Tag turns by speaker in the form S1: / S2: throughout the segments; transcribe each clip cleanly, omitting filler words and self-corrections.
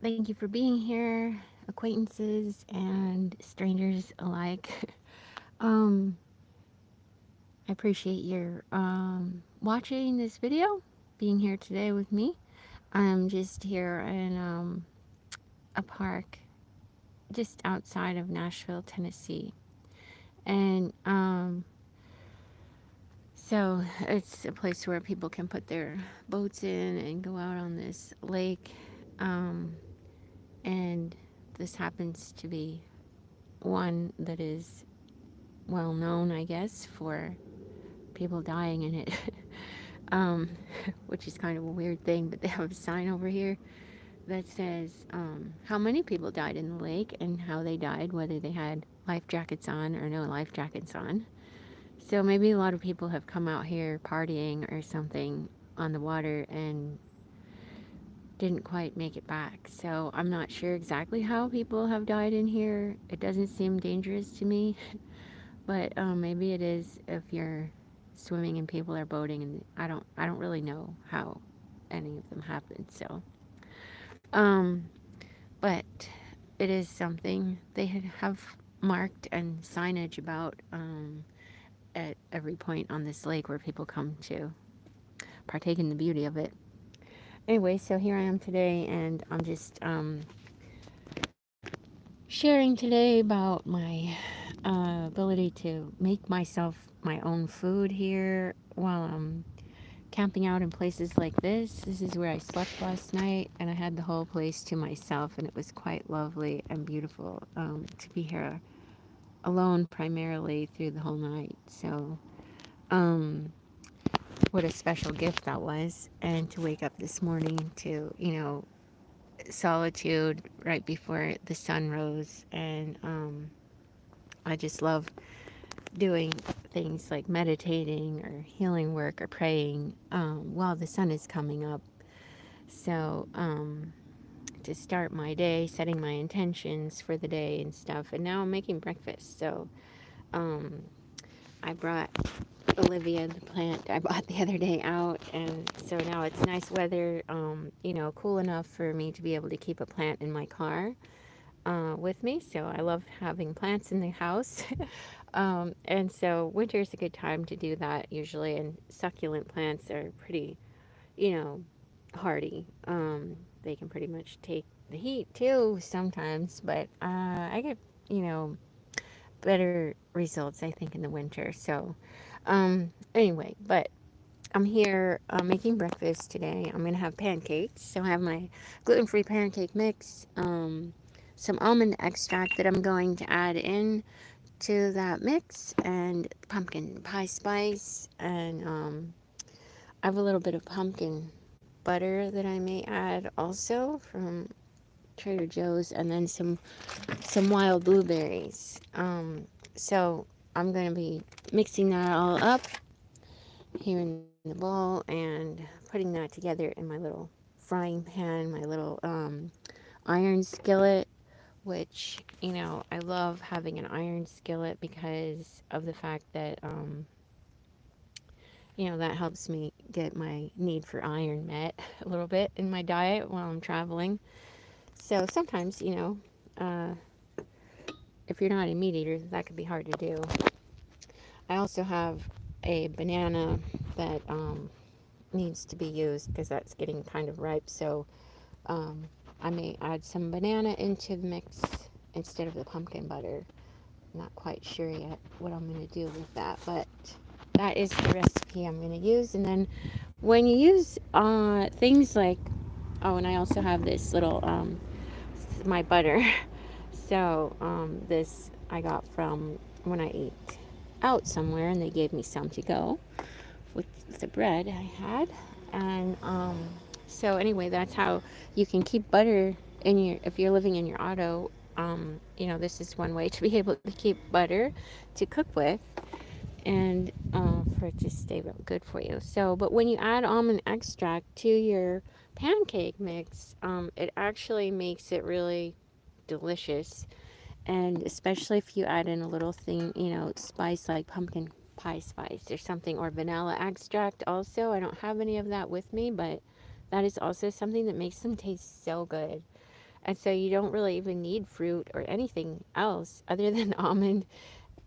S1: Thank you for being here, acquaintances and strangers alike. um, I appreciate your watching this video, being here today with me. I'm just here in a park just outside of Nashville, Tennessee. And so it's a place where people can put their boats in and go out on this lake. Um, and this happens to be one that is well known, I guess, for people dying in it, um, which is kind of a weird thing, but they have a sign over here that says how many people died in the lake and how they died, whether they had life jackets on or no life jackets on. So maybe a lot of people have come out here partying or something on the water and didn't quite make it back. So I'm not sure exactly how people have died in here. It doesn't seem dangerous to me. But maybe it is if you're swimming and people are boating, and I don't really know how any of them happened. So, um, but it is something they have marked and signage about at every point on this lake where people come to partake in the beauty of it. Anyway, so here I am today, and I'm just sharing today about my ability to make myself my own food here while I'm camping out in places like this. This is where I slept last night, and I had the whole place to myself, and it was quite lovely and beautiful to be here alone primarily through the whole night. So, um, what a special gift that was. And to wake up this morning to, solitude right before the sun rose. And I just love doing things like meditating or healing work or praying while the sun is coming up. So, to start my day, setting my intentions for the day and stuff. And now I'm making breakfast. So, um, I brought Olivia, the plant I bought the other day, out. And so now it's nice weather, cool enough for me to be able to keep a plant in my car with me. So I love having plants in the house. And so winter is a good time to do that usually. And succulent plants are pretty, you know, hardy. They can pretty much take the heat too sometimes, but I get, you know, better results, I think, in the winter. So, anyway, but I'm here making breakfast today. I'm going to have pancakes. So I have my gluten-free pancake mix, some almond extract that I'm going to add in to that mix, and pumpkin pie spice, and I have a little bit of pumpkin butter that I may add also from Trader Joe's, and then some wild blueberries. So I'm going to be mixing that all up here in the bowl and putting that together in my little frying pan, my little iron skillet, which, I love having an iron skillet because of the fact that, that helps me get my need for iron met a little bit in my diet while I'm traveling. So sometimes, uh, if you're not a meat eater, that could be hard to do. I also have a banana that needs to be used because that's getting kind of ripe. So um, I may add some banana into the mix instead of the pumpkin butter. I'm not quite sure yet what I'm going to do with that, but that is the recipe I'm going to use. And then when you use things like, oh, and I also have this little, my butter. So this I got from when I ate out somewhere, and they gave me some to go with the bread I had. And so anyway, that's how you can keep butter in your, if you're living in your auto. This is one way to be able to keep butter to cook with, and for it to stay real good for you. So, but when you add almond extract to your pancake mix, it actually makes it really delicious. And especially if you add in a little thing, spice like pumpkin pie spice or something, or vanilla extract also. I don't have any of that with me, but that is also something that makes them taste so good. And so you don't really even need fruit or anything else other than almond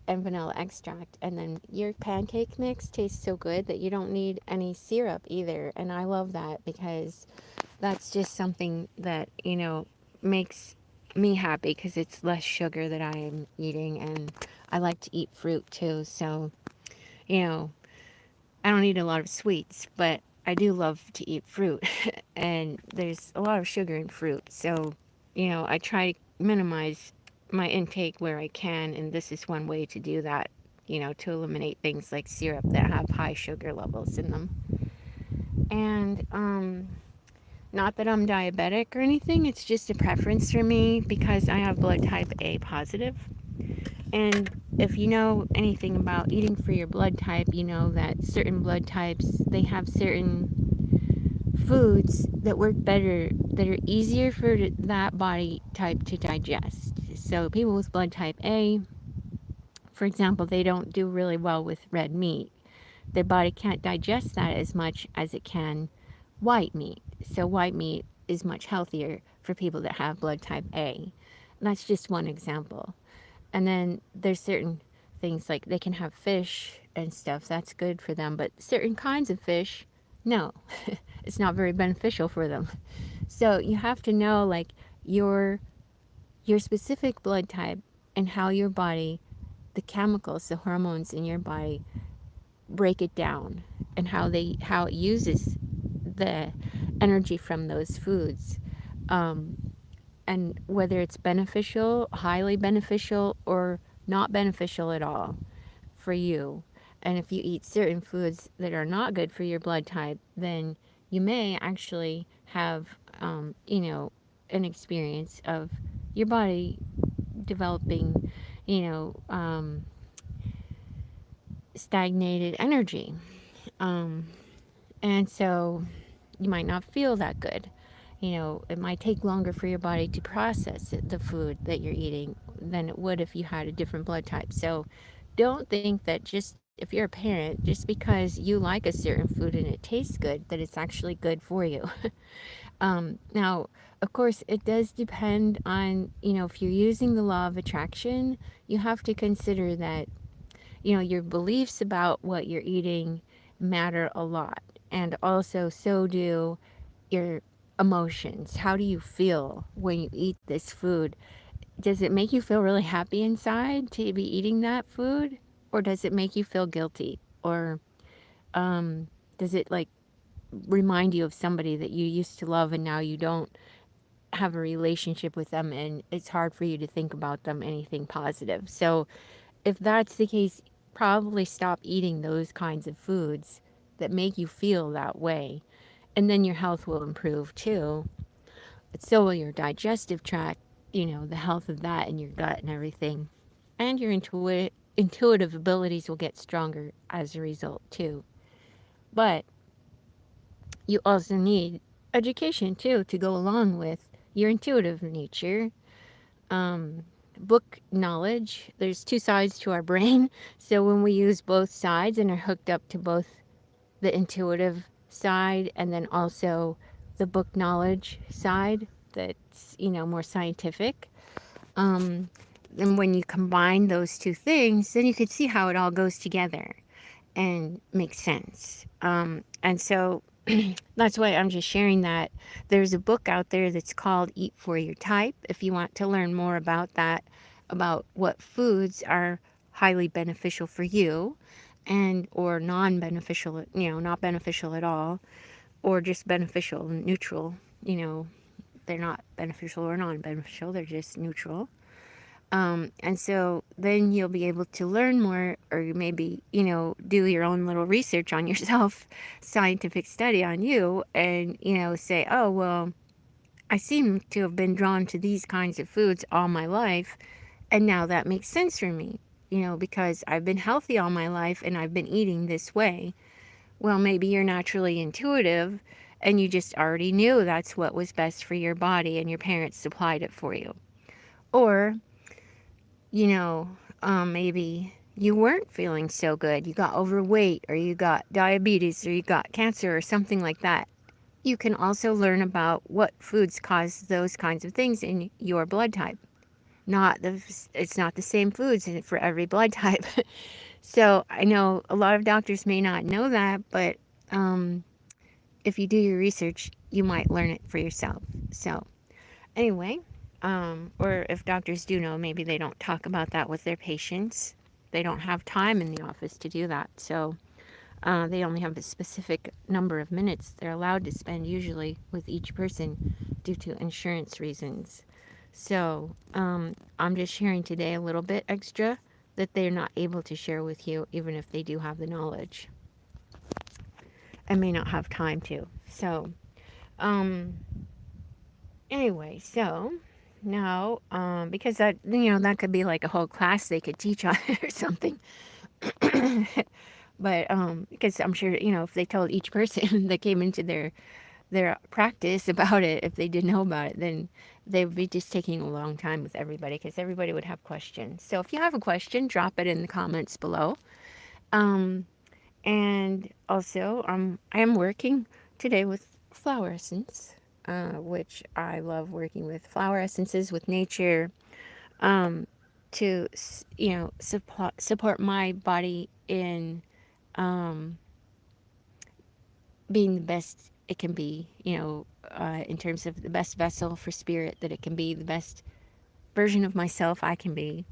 S1: and vanilla extract. And then your pancake mix tastes so good that you don't need any syrup either. And I love that because that's just something that, makes me happy because it's less sugar that I am eating. And I like to eat fruit too. So, you know, I don't eat a lot of sweets, but I do love to eat fruit. And there's a lot of sugar in fruit. So, I try to minimize my intake where I can. And this is one way to do that, to eliminate things like syrup that have high sugar levels in them. And, not that I'm diabetic or anything, it's just a preference for me because I have blood type A positive. And if you know anything about eating for your blood type, you know that certain blood types, they have certain foods that work better, that are easier for that body type to digest. So people with blood type A, for example, they don't do really well with red meat. Their body can't digest that as much as it can white meat. So white meat is much healthier for people that have blood type A. And that's just one example. And then there's certain things like they can have fish and stuff. That's good for them. But certain kinds of fish, no, it's not very beneficial for them. So you have to know like your your specific blood type and how your body, the chemicals, the hormones in your body break it down and how it uses the energy from those foods, um, and whether it's beneficial, highly beneficial, or not beneficial at all for you. And if you eat certain foods that are not good for your blood type, then you may actually have, an experience of your body developing, you know, um, stagnated energy. Um, and so you might not feel that good. It might take longer for your body to process the food that you're eating than it would if you had a different blood type. So don't think that just if you're a parent, just because you like a certain food and it tastes good, that it's actually good for you. Now, of course, it does depend on, if you're using the law of attraction, you have to consider that your beliefs about what you're eating matter a lot. And also, so do your emotions. How do you feel when you eat this food? Does it make you feel really happy inside to be eating that food? Or does it make you feel guilty? Or does it like remind you of somebody that you used to love and now you don't have a relationship with them and it's hard for you to think about them anything positive? So if that's the case, probably stop eating those kinds of foods that make you feel that way. And then your health will improve too. But so will your digestive tract, the health of that and your gut and everything. And your intuitive abilities will get stronger as a result too. But you also need education too to go along with your intuitive nature. um, Book knowledge. There's two sides to our brain. So when we use both sides and are hooked up to both the intuitive side and then also the book knowledge side that's, more scientific. Um, and when you combine those two things, then you can see how it all goes together and makes sense. And so that's why I'm just sharing that. There's a book out there that's called Eat for Your Type. If you want to learn more about that, about what foods are highly beneficial for you and or non-beneficial, not beneficial at all, or just beneficial, neutral, they're not beneficial or non-beneficial, they're just neutral. And so then you'll be able to learn more, or maybe, do your own little research on yourself, scientific study on you, and, say, oh, well, I seem to have been drawn to these kinds of foods all my life. And now that makes sense for me, because I've been healthy all my life and I've been eating this way. Well, maybe you're naturally intuitive and you just already knew that's what was best for your body and your parents supplied it for you. Or you know, maybe you weren't feeling so good. You got overweight, or you got diabetes, or you got cancer, or something like that. You can also learn about what foods cause those kinds of things in your blood type. Not the It's not the same foods for every blood type. So I know a lot of doctors may not know that, but um, if you do your research, you might learn it for yourself. So anyway, or if doctors do know, maybe they don't talk about that with their patients. They don't have time in the office to do that. So they only have a specific number of minutes they're allowed to spend usually with each person due to insurance reasons. So I'm just sharing today a little bit extra that they're not able to share with you, even if they do have the knowledge and may not have time to. So, um, anyway, so now, because that, that could be like a whole class they could teach on it or something. But because I'm sure, if they told each person that came into their practice about it, if they didn't know about it, then they would be just taking a long time with everybody because everybody would have questions. So if you have a question, drop it in the comments below. Um, and also, I am working today with flower essence, which I love working with flower essences with nature, um, to support my body in um, being the best it can be, in terms of the best vessel for spirit that it can be, the best version of myself I can be.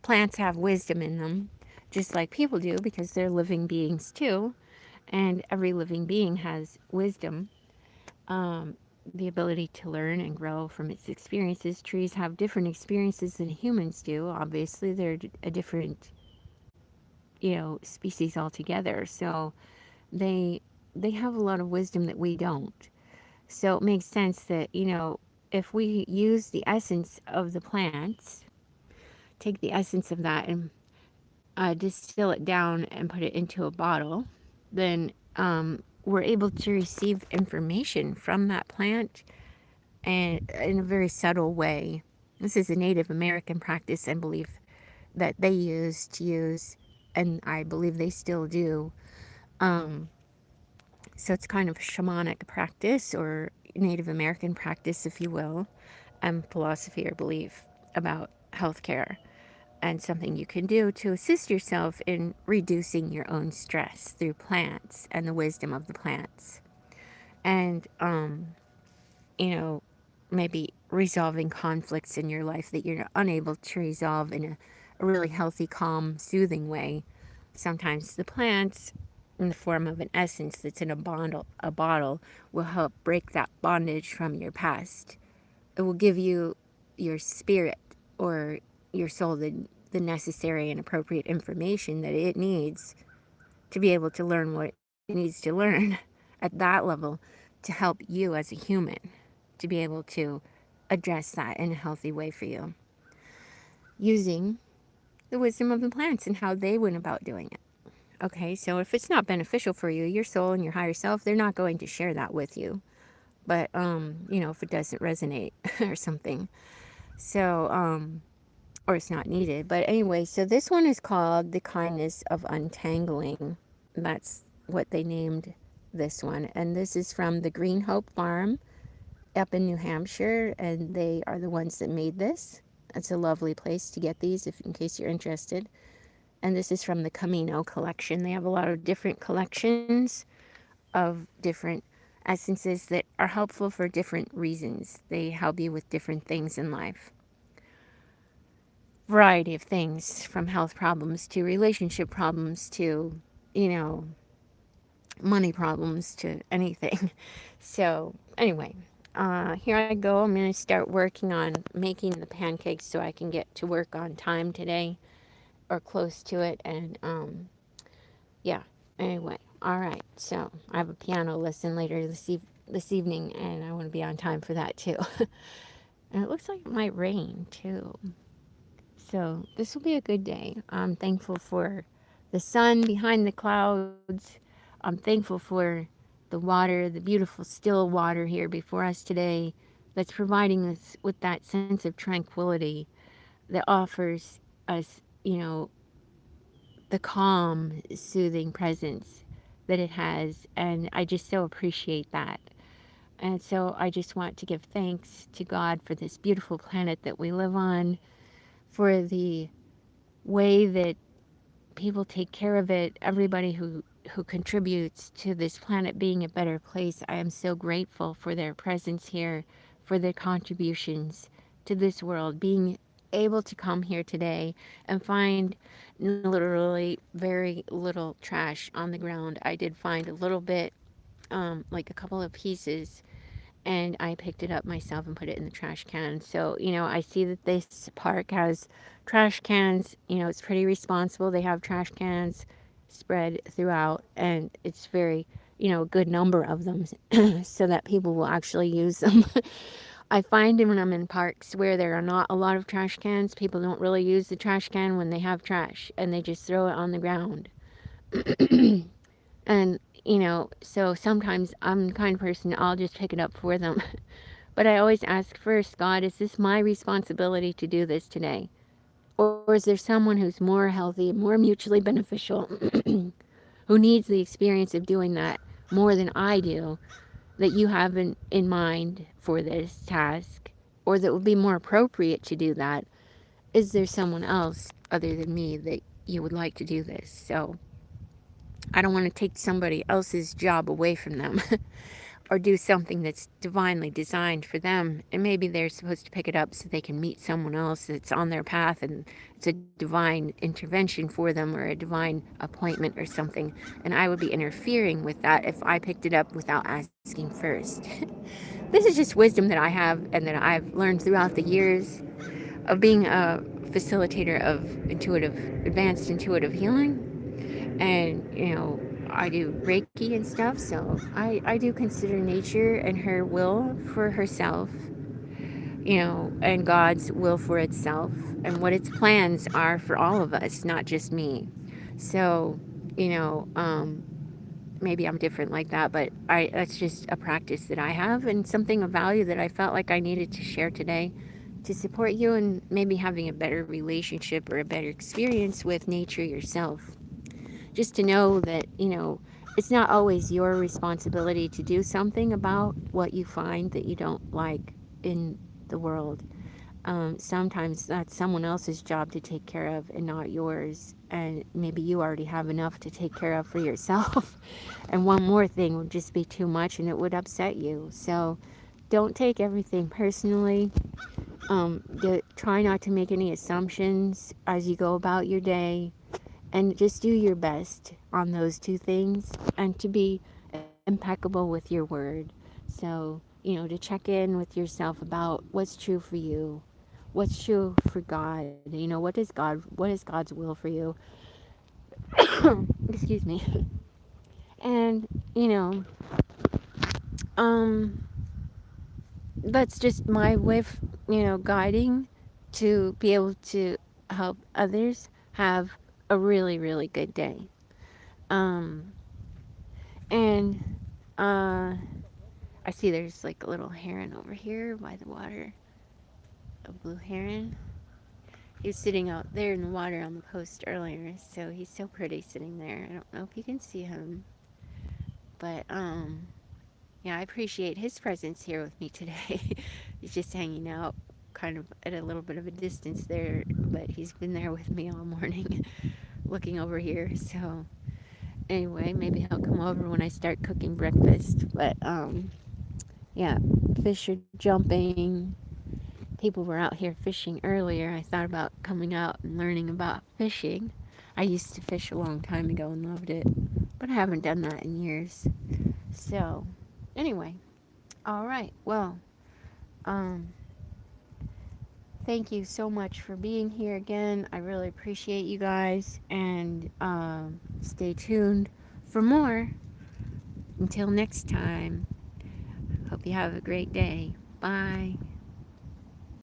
S1: Plants have wisdom in them, just like people do, because they're living beings too. And every living being has wisdom, the ability to learn and grow from its experiences. Trees have different experiences than humans do. Obviously, they're a different, species altogether. So they they have a lot of wisdom that we don't. So it makes sense that, if we use the essence of the plants, take the essence of that and distill it down and put it into a bottle, then we're able to receive information from that plant and in a very subtle way. This is a Native American practice and belief that they used to use, and I believe they still do. Um, so it's kind of a shamanic practice or Native American practice, if you will, and philosophy or belief about healthcare and something you can do to assist yourself in reducing your own stress through plants and the wisdom of the plants. And, you know, maybe resolving conflicts in your life that you're unable to resolve in a really healthy, calm, soothing way. Sometimes the plants, in the form of an essence that's in a bottle, will help break that bondage from your past. It will give you your spirit or your soul the necessary and appropriate information that it needs to be able to learn what it needs to learn at that level to help you as a human to be able to address that in a healthy way for you using the wisdom of the plants and how they went about doing it. Okay, so if it's not beneficial for you, your soul and your higher self, they're not going to share that with you. But if it doesn't resonate or something. So, or it's not needed. But anyway, so this one is called The Kindness of Untangling. That's what they named this one. And this is from the Green Hope Farm up in New Hampshire, and they are the ones that made this. It's a lovely place to get these if in case you're interested. And this is from the Camino collection. They have a lot of different collections of different essences that are helpful for different reasons. They help you with different things in life. Variety of things, from health problems to relationship problems to, you know, money problems to anything. So, anyway, here I go. I'm going to start working on making the pancakes so I can get to work on time today or close to it. And, yeah, anyway, all right. So, I have a piano lesson later this evening, and I want to be on time for that too. And it looks like it might rain too. So this will be a good day. I'm thankful for the sun behind the clouds. I'm thankful for the water, the beautiful still water here before us today that's providing us with that sense of tranquility that offers us, the calm, soothing presence that it has. And I just so appreciate that. And so I just want to give thanks to God for this beautiful planet that we live on, for the way that people take care of it, everybody who contributes to this planet being a better place. I am so grateful for their presence here, for their contributions to this world, being able to come here today and find literally very little trash on the ground. I did find a little bit, like a couple of pieces, and I picked it up myself and put it in the trash can. So, I see that this park has trash cans. It's pretty responsible. They have trash cans spread throughout, and it's very, a good number of them so that people will actually use them. I find when I'm in parks where there are not a lot of trash cans, people don't really use the trash can when they have trash and they just throw it on the ground. And, so sometimes I'm the kind of person, I'll just pick it up for them. But I always ask first, God, is this my responsibility to do this today? Or is there someone who's more healthy, more mutually beneficial, who needs the experience of doing that more than I do, that you have in mind for this task, or that would be more appropriate to do that? Is there someone else other than me that you would like to do this? So I don't want to take somebody else's job away from them or do something that's divinely designed for them. And maybe they're supposed to pick it up so they can meet someone else that's on their path and it's a divine intervention for them or a divine appointment or something. And I would be interfering with that if I picked it up without asking first. This is just wisdom that I have and that I've learned throughout the years of being a facilitator of advanced intuitive healing. And I do Reiki and stuff, so I do consider nature and her will for herself, and God's will for itself, and what its plans are for all of us, not just me. So, you know maybe I'm different like that, but I that's just a practice that I have and something of value that I felt like I needed to share today to support you and maybe having a better relationship or a better experience with nature yourself. Just to know that, it's not always your responsibility to do something about what you find that you don't like in the world. Sometimes that's someone else's job to take care of and not yours. And maybe you already have enough to take care of for yourself. And one more thing would just be too much and it would upset you. So don't take everything personally. Try not to make any assumptions as you go about your day. And just do your best on those two things and to be impeccable with your word. So, to check in with yourself about what's true for you, what's true for God. What is God's will for you? Excuse me. And, um, that's just my way of, guiding to be able to help others have a really, really good day. Um, and, I see there's like a little heron over here by the water, a blue heron. He was sitting out there in the water on the post earlier, so he's so pretty sitting there. I don't know if you can see him, but yeah, I appreciate his presence here with me today. He's just hanging out, kind of at a little bit of a distance there, but he's been there with me all morning, looking over here. So anyway, maybe he'll come over when I start cooking breakfast. But yeah, fish are jumping. People were out here fishing earlier. I thought about coming out and learning about fishing. I used to fish a long time ago and loved it, but I haven't done that in years. So, anyway, all right. Well, um, thank you so much for being here again. I really appreciate you guys, and stay tuned for more. Until next time, hope you have a great day. Bye.